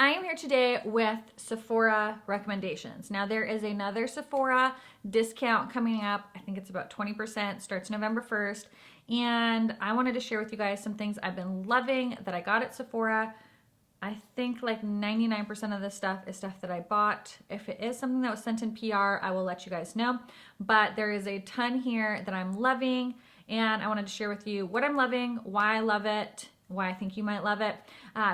I am here today with Sephora recommendations. Now there is another Sephora discount coming up. I think it's about 20%, starts November 1st. And I wanted to share with you guys some things I've been loving that I got at Sephora. I think like 99% of this stuff is stuff that I bought. If it is something that was sent in PR, I will let you guys know. But there is a ton here that I'm loving, and I wanted to share with you what I'm loving, why I love it, why I think you might love it.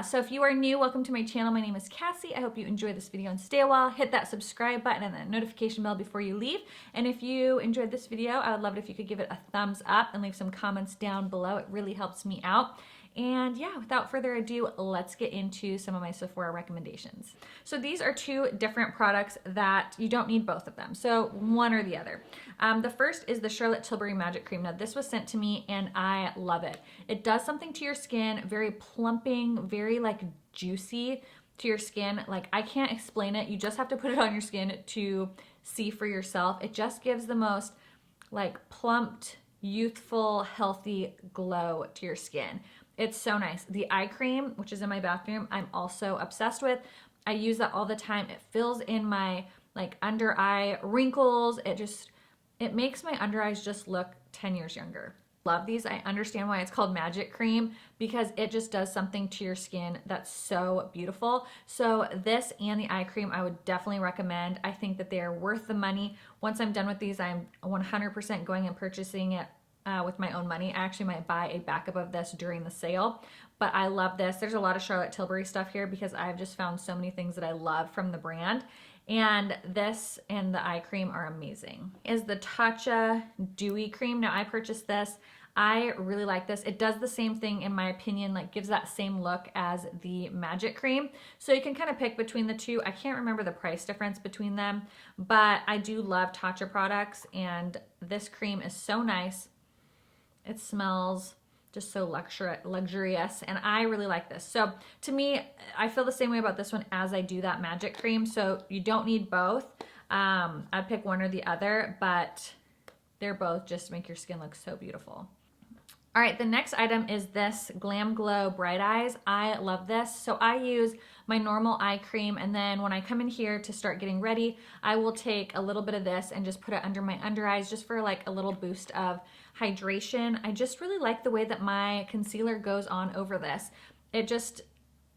So if you are new, welcome to my channel. My name is Cassie. I hope you enjoy this video and stay a while. Hit that subscribe button and that notification bell before you leave. And if you enjoyed this video, I would love it if you could give it a thumbs up and leave some comments down below. It really helps me out. And yeah, without further ado, let's get into some of my Sephora recommendations. So these are two different products that you don't need both of them. So one or the other. The first is the Charlotte Tilbury Magic Cream. Now this was sent to me and I love it. It does something to your skin, very plumping, very like juicy to your skin. Like I can't explain it. You just have to put it on your skin to see for yourself. It just gives the most like plumped, youthful, healthy glow to your skin. It's so nice. The eye cream, which is in my bathroom, I'm also obsessed with. I use that all the time. It fills in my like under eye wrinkles. It makes my under eyes just look 10 years younger. Love these. I understand why it's called Magic Cream because it just does something to your skin that's so beautiful. So this and the eye cream I would definitely recommend. I think that they are worth the money. Once I'm done with these, I'm 100% going and purchasing it with my own money. I actually might buy a backup of this during the sale, but I love this. There's a lot of Charlotte Tilbury stuff here because I've just found so many things that I love from the brand. And this and the eye cream are amazing. Is the Tatcha Dewy Cream. Now I purchased this. I really like this. It does the same thing in my opinion, like gives that same look as the Magic Cream. So you can kind of pick between the two. I can't remember the price difference between them, but I do love Tatcha products and this cream is so nice. It smells just so luxurious, and I really like this. So to me, I feel the same way about this one as I do that Magic Cream. So you don't need both. I'd pick one or the other, but they're both just make your skin look so beautiful. All right, the next item is this Glam Glow Bright Eyes. I love this. So I use my normal eye cream, and then when I come in here to start getting ready, I will take a little bit of this and just put it under my under eyes just for like a little boost of hydration. I just really like the way that my concealer goes on over this. It just,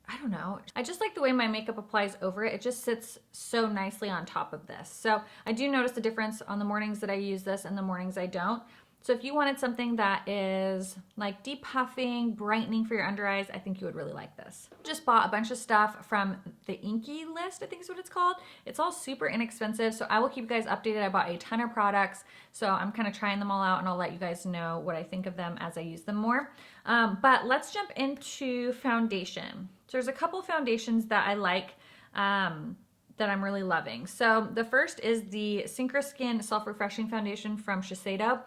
I don't know. I just like the way my makeup applies over it. It just sits so nicely on top of this. So I do notice the difference on the mornings that I use this and the mornings I don't. So if you wanted something that is like depuffing, brightening for your under eyes, I think you would really like this. Just bought a bunch of stuff from the Inky list, I think is what it's called. It's all super inexpensive, so I will keep you guys updated. I bought a ton of products, so I'm kind of trying them all out and I'll let you guys know what I think of them as I use them more. But let's jump into foundation. So there's a couple foundations that I like that I'm really loving. So the first is the Synchro Skin Self-Refreshing Foundation from Shiseido.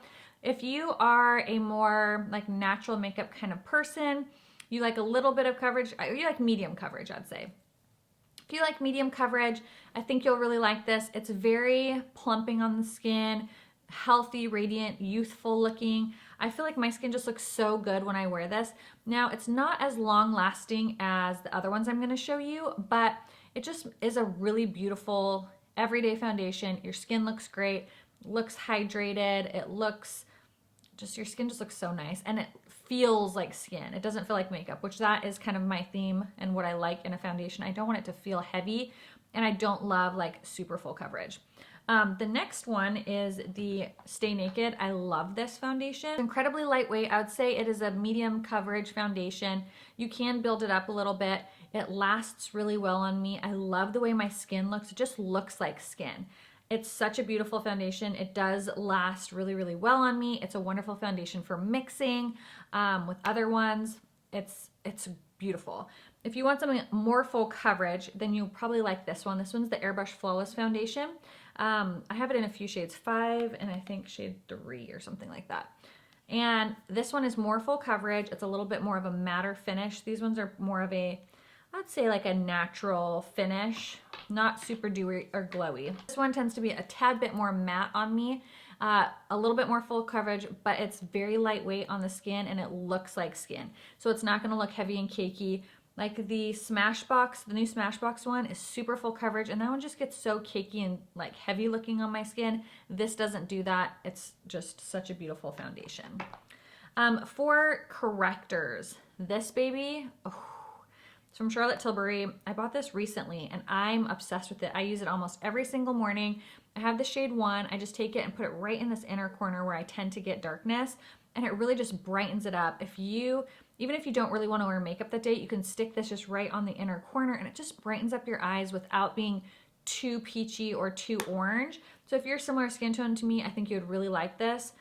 If you are a more like natural makeup kind of person, you like a little bit of coverage, you like medium coverage, I'd say. If you like medium coverage, I think you'll really like this. It's very plumping on the skin, healthy, radiant, youthful looking. I feel like my skin just looks so good when I wear this. Now, it's not as long lasting as the other ones I'm gonna show you, but it just is a really beautiful everyday foundation. Your skin looks great, looks hydrated, it looks just, your skin just looks so nice and it feels like skin. It doesn't feel like makeup, which that is kind of my theme and what I like in a foundation. I don't want it to feel heavy and I don't love like super full coverage. The next one is the Stay Naked. I love this foundation. It's incredibly lightweight. I would say it is a medium coverage foundation. You can build it up a little bit. It lasts really well on me. I love the way my skin looks. It just looks like skin. It's such a beautiful foundation. It does last really, really well on me. It's a wonderful foundation for mixing with other ones. It's beautiful. If you want something more full coverage, then you'll probably like this one. This one's the Airbrush Flawless Foundation. I have it in a few shades, 5 and I think shade 3 or something like that. And this one is more full coverage. It's a little bit more of a matte finish. These ones are more of a, I'd say like a natural finish, not super dewy or glowy. This one tends to be a tad bit more matte on me, a little bit more full coverage, but it's very lightweight on the skin and it looks like skin. So it's not gonna look heavy and cakey. Like the Smashbox, the new Smashbox one is super full coverage, and that one just gets so cakey and like heavy looking on my skin. This doesn't do that. It's just such a beautiful foundation. For correctors, this baby, it's from Charlotte Tilbury. I bought this recently and I'm obsessed with it. I use it almost every single morning. I have the shade 1. I just take it and put it right in this inner corner where I tend to get darkness, and it really just brightens it up. Even if you don't really want to wear makeup that day, you can stick this just right on the inner corner and it just brightens up your eyes without being too peachy or too orange. So if you're similar skin tone to me, I think you would really like this.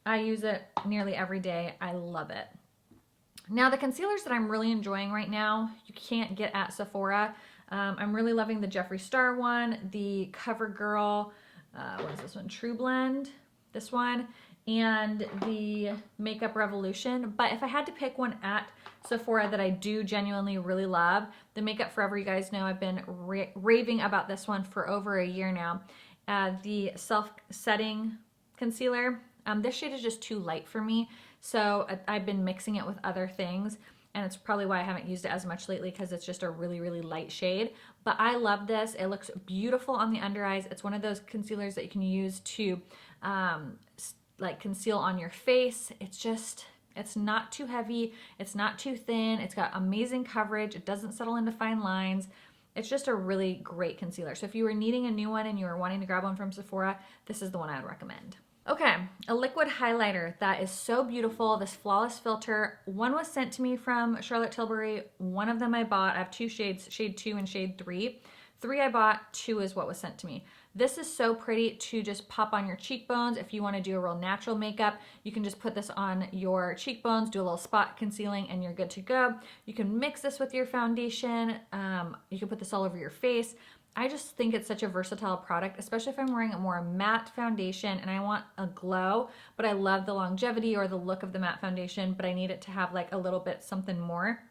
I use it nearly every day. I love it. Now the concealers that I'm really enjoying right now, you can't get at Sephora. I'm really loving the Jeffree Star one, the CoverGirl, what is this one? True Blend, this one, and the Makeup Revolution. But if I had to pick one at Sephora that I do genuinely really love, the Makeup Forever, you guys know I've been raving about this one for over a year now. The Self-Setting Concealer. This shade is just too light for me, so I've been mixing it with other things, and it's probably why I haven't used it as much lately, because it's just a really, really light shade. But I love this. It looks beautiful on the under eyes. It's one of those concealers that you can use to like conceal on your face. It's not too heavy. It's not too thin. It's got amazing coverage. It doesn't settle into fine lines. It's just a really great concealer. So if you were needing a new one and you were wanting to grab one from Sephora, this is the one I would recommend. Okay, a liquid highlighter that is so beautiful, this Flawless Filter. One was sent to me from Charlotte Tilbury. One of them I bought. I have 2 shades, shade 2 and shade 3. 3 I bought, 2 is what was sent to me. This is so pretty to just pop on your cheekbones. If you want to do a real natural makeup, you can just put this on your cheekbones, do a little spot concealing, and you're good to go. You can mix this with your foundation. You can put this all over your face. I just think it's such a versatile product, especially if I'm wearing a more matte foundation and I want a glow, but I love the longevity or the look of the matte foundation, but I need it to have like a little bit something more.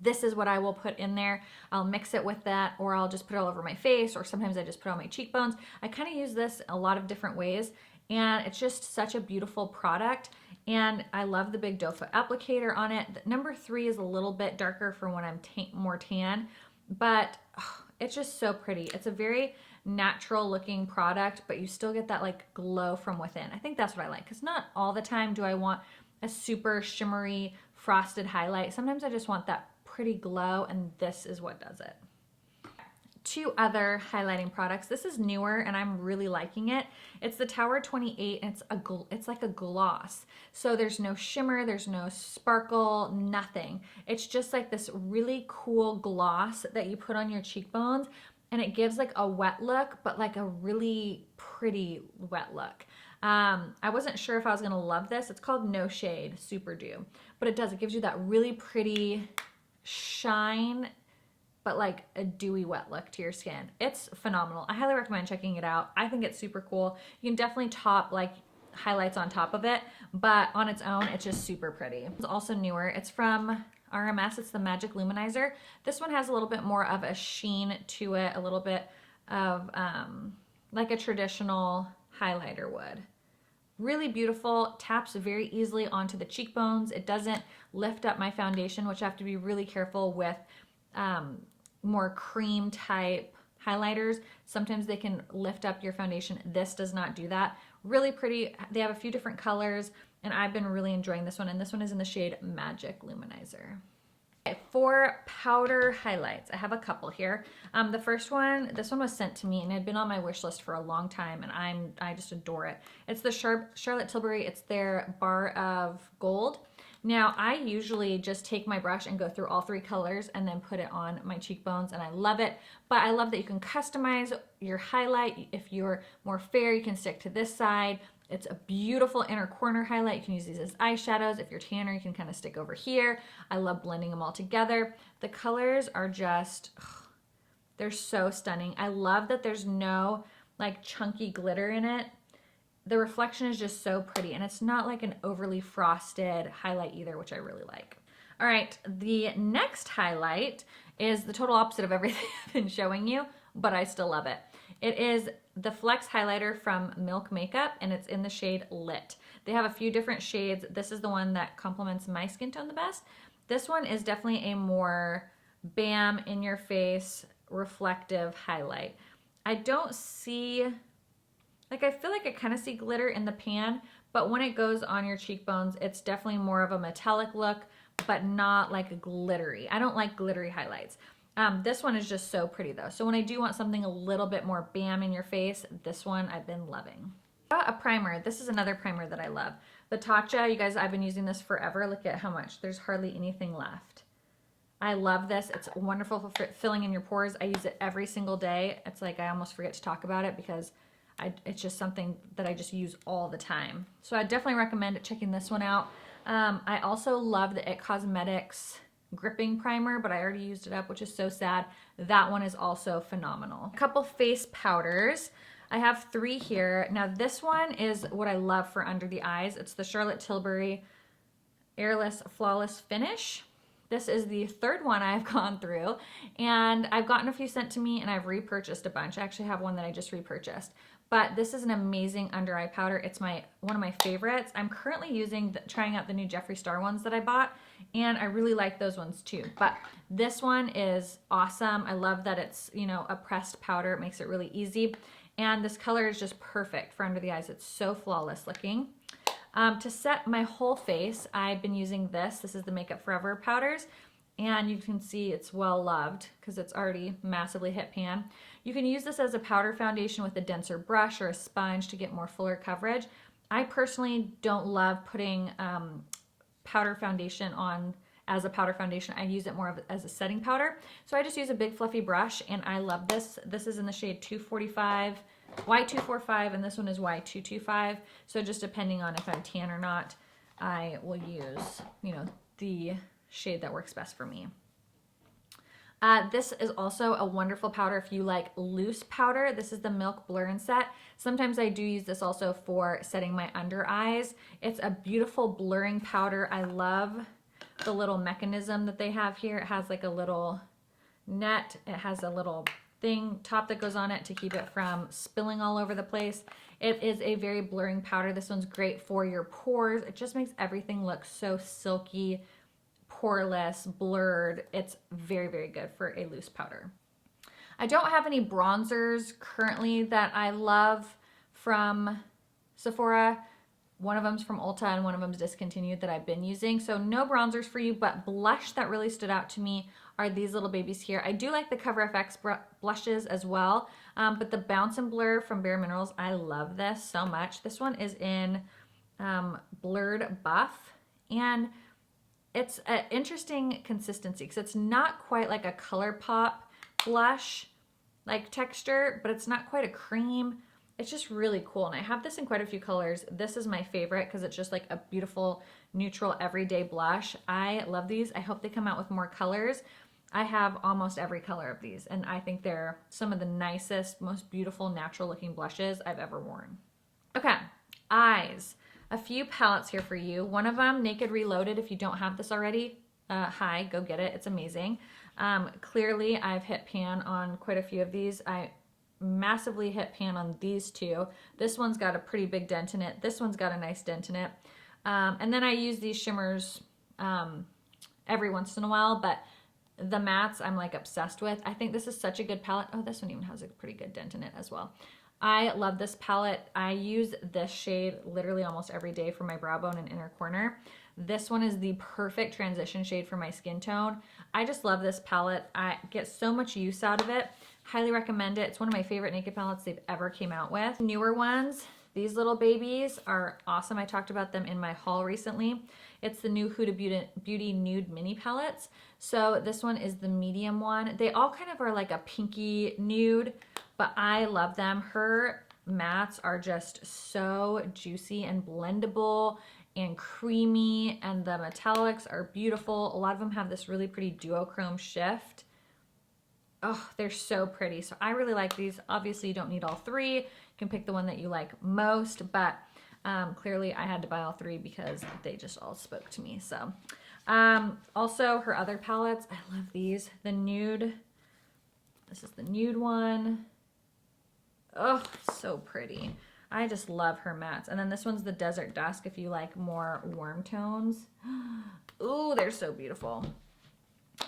This is what I will put in there. I'll mix it with that, or I'll just put it all over my face, or sometimes I just put it on my cheekbones. I kind of use this a lot of different ways, and it's just such a beautiful product. And I love the big doe foot applicator on it. Number 3 is a little bit darker for when I'm more tan, but it's just so pretty. It's a very natural looking product, but you still get that like glow from within. I think that's what I like, because not all the time do I want a super shimmery frosted highlight. Sometimes I just want that pretty glow, and this is what does it. 2 other highlighting products. This is newer and I'm really liking it. It's the Tower 28, and it's like a gloss. So there's no shimmer, there's no sparkle, nothing. It's just like this really cool gloss that you put on your cheekbones, and it gives like a wet look, but like a really pretty wet look. I wasn't sure if I was gonna love this. It's called No Shade Super Dew, but it gives you that really pretty shine, but like a dewy wet look to your skin. It's phenomenal. I highly recommend checking it out. I think it's super cool. You can definitely top like highlights on top of it, but on its own, it's just super pretty. It's also newer. It's from RMS. It's the Magic Luminizer. This one has a little bit more of a sheen to it, a little bit of like a traditional highlighter would. Really beautiful, taps very easily onto the cheekbones. It doesn't lift up my foundation, which I have to be really careful with more cream type highlighters. Sometimes they can lift up your foundation. This does not do that. Really pretty. They have a few different colors, and I've been really enjoying this one, and this one is in the shade Magic Luminizer. Okay, for powder highlights, I have a couple here. The first one, this one was sent to me and it had been on my wish list for a long time, and I just adore it. It's the Charlotte Tilbury. It's their Bar of Gold. Now, I usually just take my brush and go through all 3 colors and then put it on my cheekbones, and I love it. But I love that you can customize your highlight. If you're more fair, you can stick to this side. It's a beautiful inner corner highlight. You can use these as eyeshadows. If you're tanner, you can kind of stick over here. I love blending them all together. The colors are just, they're so stunning. I love that there's no like chunky glitter in it. The reflection is just so pretty, and it's not like an overly frosted highlight either, which I really like. All right, the next highlight is the total opposite of everything I've been showing you, but I still love it. It is the Flex Highlighter from Milk Makeup, and it's in the shade Lit. They have a few different shades. This is the one that complements my skin tone the best. This one is definitely a more bam, in your face, reflective highlight. I don't see, like I feel like I kind of see glitter in the pan, but when it goes on your cheekbones, it's definitely more of a metallic look, but not like a glittery. I don't like glittery highlights. This one is just so pretty though. So when I do want something a little bit more bam in your face, this one I've been loving. A primer. This is another primer that I love. The Tatcha, you guys, I've been using this forever. Look at how much. There's hardly anything left. I love this. It's wonderful for filling in your pores. I use it every single day. It's like I almost forget to talk about it because it's just something that I just use all the time. So I definitely recommend checking this one out. I also love the It Cosmetics gripping primer, but I already used it up, which is so sad. That one is also phenomenal. A couple face powders. I have 3 here. Now this one is what I love for under the eyes. It's the Charlotte Tilbury Airless Flawless Finish. This is the 3rd one I've gone through, and I've gotten a few sent to me and I've repurchased a bunch. I actually have one that I just repurchased. But this is an amazing under eye powder. It's one of my favorites. I'm currently trying out the new Jeffree Star ones that I bought, and I really like those ones too. But this one is awesome. I love that it's, you know, a pressed powder. It makes it really easy. And this color is just perfect for under the eyes. It's so flawless looking. To set my whole face, I've been using this. This is the Makeup Forever powders. And you can see it's well loved because it's already massively hit pan. You can use this as a powder foundation with a denser brush or a sponge to get more fuller coverage. I personally don't love putting powder foundation on as a powder foundation. I use it more as a setting powder. So I just use a big fluffy brush, and I love this. This is in the shade 245, Y245, and this one is Y225. So just depending on if I'm tan or not, I will use, you know, the shade that works best for me. This is also a wonderful powder if you like loose powder. This is the Milk Blur and Set. Sometimes I do use this also for setting my under eyes. It's a beautiful blurring powder. I love the little mechanism that they have here. It has like a little net. It has a little top that goes on it to keep it from spilling all over the place. It is a very blurring powder. This one's great for your pores. It just makes everything look so silky, poreless, blurred. It's very, very good for a loose powder. I don't have any bronzers currently that I love from Sephora. One of them's from Ulta and one of them's discontinued that I've been using. So no bronzers for you, but blush that really stood out to me are these little babies here. I do like the Cover FX blushes as well, but the Bounce and Blur from Bare Minerals, I love this so much. This one is in Blurred Buff, and it's an interesting consistency because it's not quite like a ColourPop blush like texture, but it's not quite a cream. It's just really cool, and I have this in quite a few colors. This is my favorite because it's just like a beautiful, neutral, everyday blush. I love these. I hope they come out with more colors. I have almost every color of these, and I think they're some of the nicest, most beautiful, natural-looking blushes I've ever worn. Okay, eyes. A few palettes here for you. One of them, Naked Reloaded. If you don't have this already, hi, go get it. It's amazing. Clearly, I've hit pan on quite a few of these. I massively hit pan on these two. This one's got a pretty big dent in it. This one's got a nice dent in it. And then I use these shimmers every once in a while, but the mattes I'm like obsessed with. I think this is such a good palette. Oh, this one even has a pretty good dent in it as well. I love this palette. I use this shade literally almost every day for my brow bone and inner corner. This one is the perfect transition shade for my skin tone. I just love this palette. I get so much use out of it. Highly recommend it. It's one of my favorite naked palettes they've ever came out with. Newer ones, these little babies are awesome. I talked about them in my haul recently. It's the new Huda Beauty Nude Mini Palettes. So this one is the medium one. They all kind of are like a pinky nude, but I love them. Her mattes are just so juicy and blendable and creamy, and the metallics are beautiful. A lot of them have this really pretty duochrome shift. Oh, they're so pretty. So I really like these. Obviously, you don't need all 3. You can pick the one that you like most, but clearly I had to buy all 3 because they just all spoke to me. So also her other palettes, I love these. The nude, this is the nude one. Oh, so pretty. I just love her mattes. And then this one's the Desert Dusk if you like more warm tones. Ooh, they're so beautiful.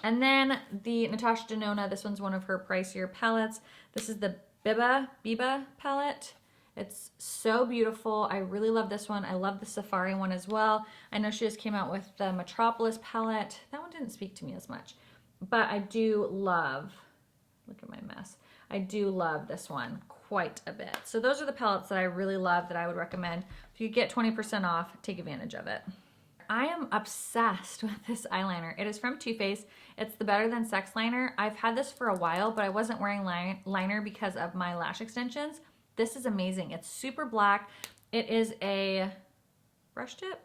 And then the Natasha Denona, this one's one of her pricier palettes. This is the Biba palette. It's so beautiful. I really love this one. I love the Safari one as well. I know she just came out with the Metropolis palette. That one didn't speak to me as much, but I do love, look at my mess. I do love this one quite a bit. So those are the palettes that I really love that I would recommend. If you get 20% off, take advantage of it. I am obsessed with this eyeliner. It is from Too Faced. It's the Better Than Sex liner. I've had this for a while, but I wasn't wearing liner because of my lash extensions. This is amazing. It's super black. It is a brush tip?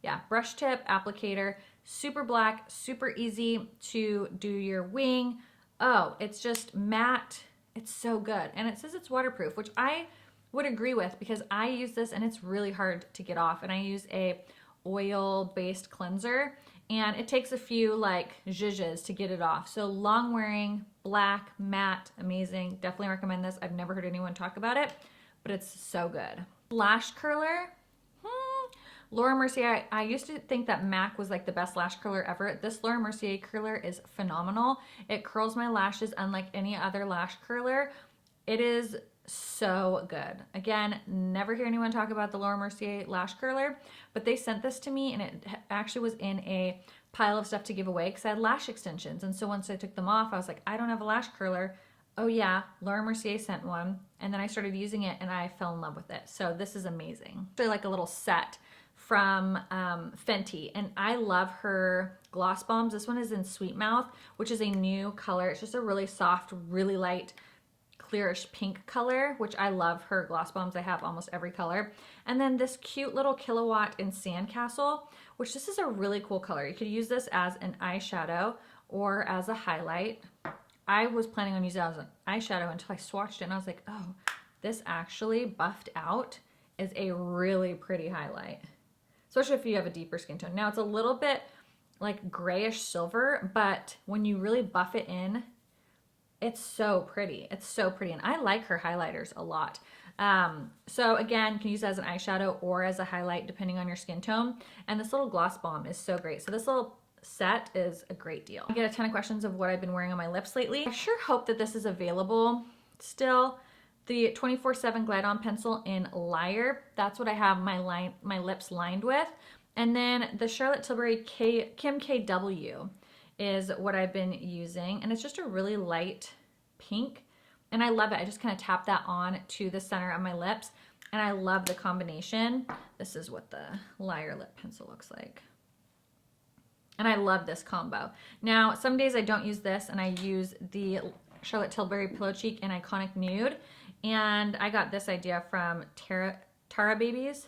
Yeah, brush tip applicator. Super black, super easy to do your wing. Oh, it's just matte. It's so good. And it says it's waterproof, which I would agree with because I use this and it's really hard to get off. And I use a oil-based cleanser and it takes a few like zhuzhes to get it off. So long wearing, black, matte, amazing. Definitely recommend this. I've never heard anyone talk about it, but it's so good. Lash curler. Laura Mercier, I used to think that MAC was like the best lash curler ever. This Laura Mercier curler is phenomenal. It curls my lashes unlike any other lash curler. It is so good. Again, never hear anyone talk about the Laura Mercier lash curler, but they sent this to me and it actually was in a pile of stuff to give away because I had lash extensions. And so once I took them off, I was like, I don't have a lash curler. Oh yeah, Laura Mercier sent one. And then I started using it and I fell in love with it. So this is amazing. They're like a little set from Fenty, and I love her gloss bombs. This one is in Sweet Mouth, which is a new color. It's just a really soft, really light, clearish pink color, which I love her gloss bombs. I have almost every color. And then this cute little Kilowatt in Sandcastle, which this is a really cool color. You could use this as an eyeshadow or as a highlight. I was planning on using it as an eyeshadow until I swatched it and I was like, oh, this actually buffed out is a really pretty highlight. Especially if you have a deeper skin tone. Now it's a little bit like grayish silver, but when you really buff it in, it's so pretty. It's so pretty. And I like her highlighters a lot. So again, you can use it as an eyeshadow or as a highlight depending on your skin tone. And this little gloss bomb is so great. So this little set is a great deal. I get a ton of questions of what I've been wearing on my lips lately. I sure hope that this is available still. The 24/7 Glide On Pencil in Liar. That's what I have my lips lined with. And then the Charlotte Tilbury Kim KW is what I've been using. And it's just a really light pink. And I love it. I just kind of tap that on to the center of my lips. And I love the combination. This is what the Liar lip pencil looks like. And I love this combo. Now, some days I don't use this and I use the Charlotte Tilbury Pillow Cheek in Iconic Nude. And I got this idea from Tara Babies.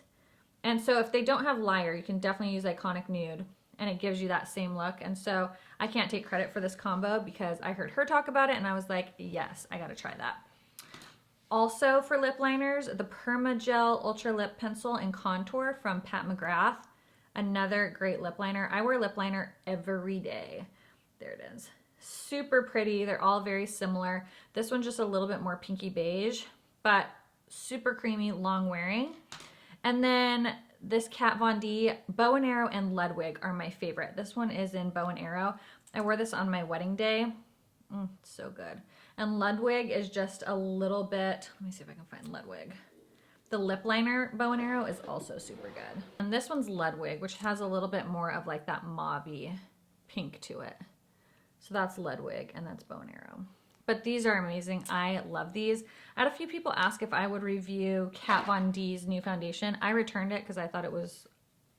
And so if they don't have Liar, you can definitely use Iconic Nude and it gives you that same look. And so I can't take credit for this combo because I heard her talk about it and I was like, yes, I gotta try that. Also for lip liners, the Permagel Ultra Lip Pencil in Contour from Pat McGrath. Another great lip liner. I wear lip liner every day. There it is. Super pretty. They're all very similar. This one's just a little bit more pinky beige, but super creamy, long wearing. And then this Kat Von D Bow and Arrow and Ludwig are my favorite. This one is in Bow and Arrow. I wore this on my wedding day. So good. And Ludwig is just a little bit, let me see if I can find Ludwig. The lip liner Bow and Arrow is also super good. And this one's Ludwig, which has a little bit more of like that mauve-y pink to it. So that's Ludwig and that's Bow and Arrow. But these are amazing. I love these. I had a few people ask if I would review Kat Von D's new foundation. I returned it because I thought it was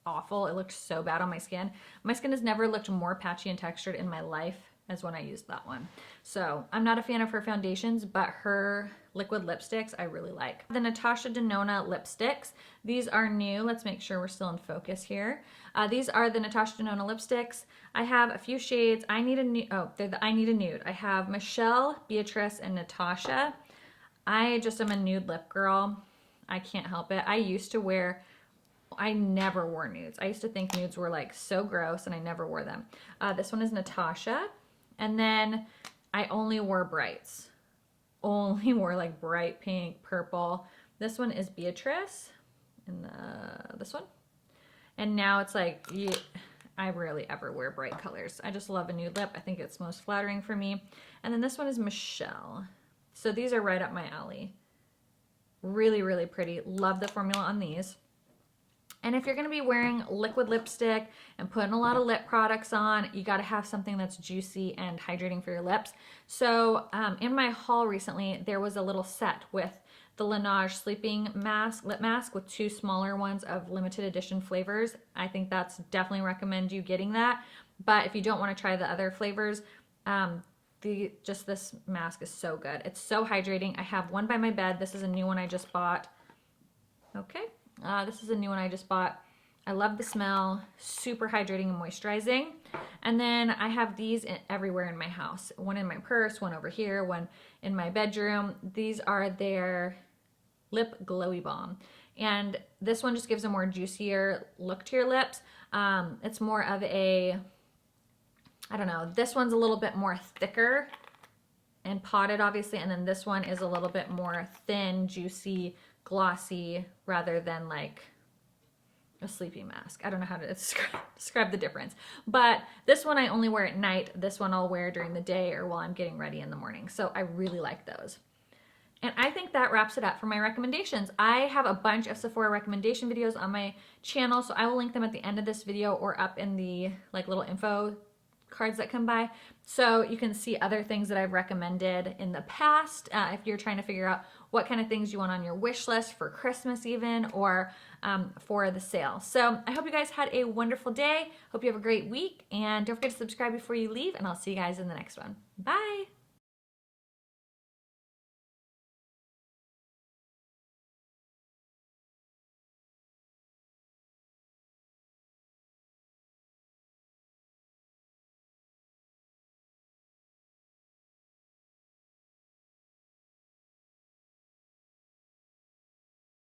awful. It looked so bad on my skin. My skin has never looked more patchy and textured in my life as when I used that one. So I'm not a fan of her foundations, but her liquid lipsticks I really like. The Natasha Denona lipsticks. These are new. Let's make sure we're still in focus here. These are the Natasha Denona lipsticks. I have a few shades. I Need a Nude. Oh, they're the I Need a Nude. I have Michelle, Beatrice, and Natasha. I just am a nude lip girl. I can't help it. I never wore nudes. I used to think nudes were like so gross and I never wore them. This one is Natasha. And then I only wore brights. Only wore like bright pink, purple. This one is Beatrice. And this one. And now it's like, I rarely ever wear bright colors. I just love a nude lip. I think it's most flattering for me. And then this one is Michelle. So these are right up my alley. Really, really pretty. Love the formula on these. And if you're going to be wearing liquid lipstick and putting a lot of lip products on, you got to have something that's juicy and hydrating for your lips. So in my haul recently, there was a little set with the Laneige sleeping mask, lip mask with 2 smaller ones of limited edition flavors. I think that's definitely recommend you getting that. But if you don't want to try the other flavors, just this mask is so good. It's so hydrating. I have one by my bed. This is a new one I just bought. Okay. This is a new one I just bought. I love the smell, super hydrating and moisturizing. And then I have these everywhere in my house. One in my purse, one over here, one in my bedroom. These are their Lip Glowy Balm. And this one just gives a more juicier look to your lips. It's more of a, I don't know, this one's a little bit more thicker and potted obviously. And then this one is a little bit more thin, juicy, glossy, rather than like a sleeping mask. I don't know how to describe the difference. But this one I only wear at night. This one I'll wear during the day or while I'm getting ready in the morning. So I really like those. And I think that wraps it up for my recommendations. I have a bunch of Sephora recommendation videos on my channel, so I will link them at the end of this video or up in the like little info cards that come by, so you can see other things that I've recommended in the past if you're trying to figure out what kind of things you want on your wish list for Christmas even, or for the sale. So I hope you guys had a wonderful day. Hope you have a great week, and don't forget to subscribe before you leave, and I'll see you guys in the next one. Bye!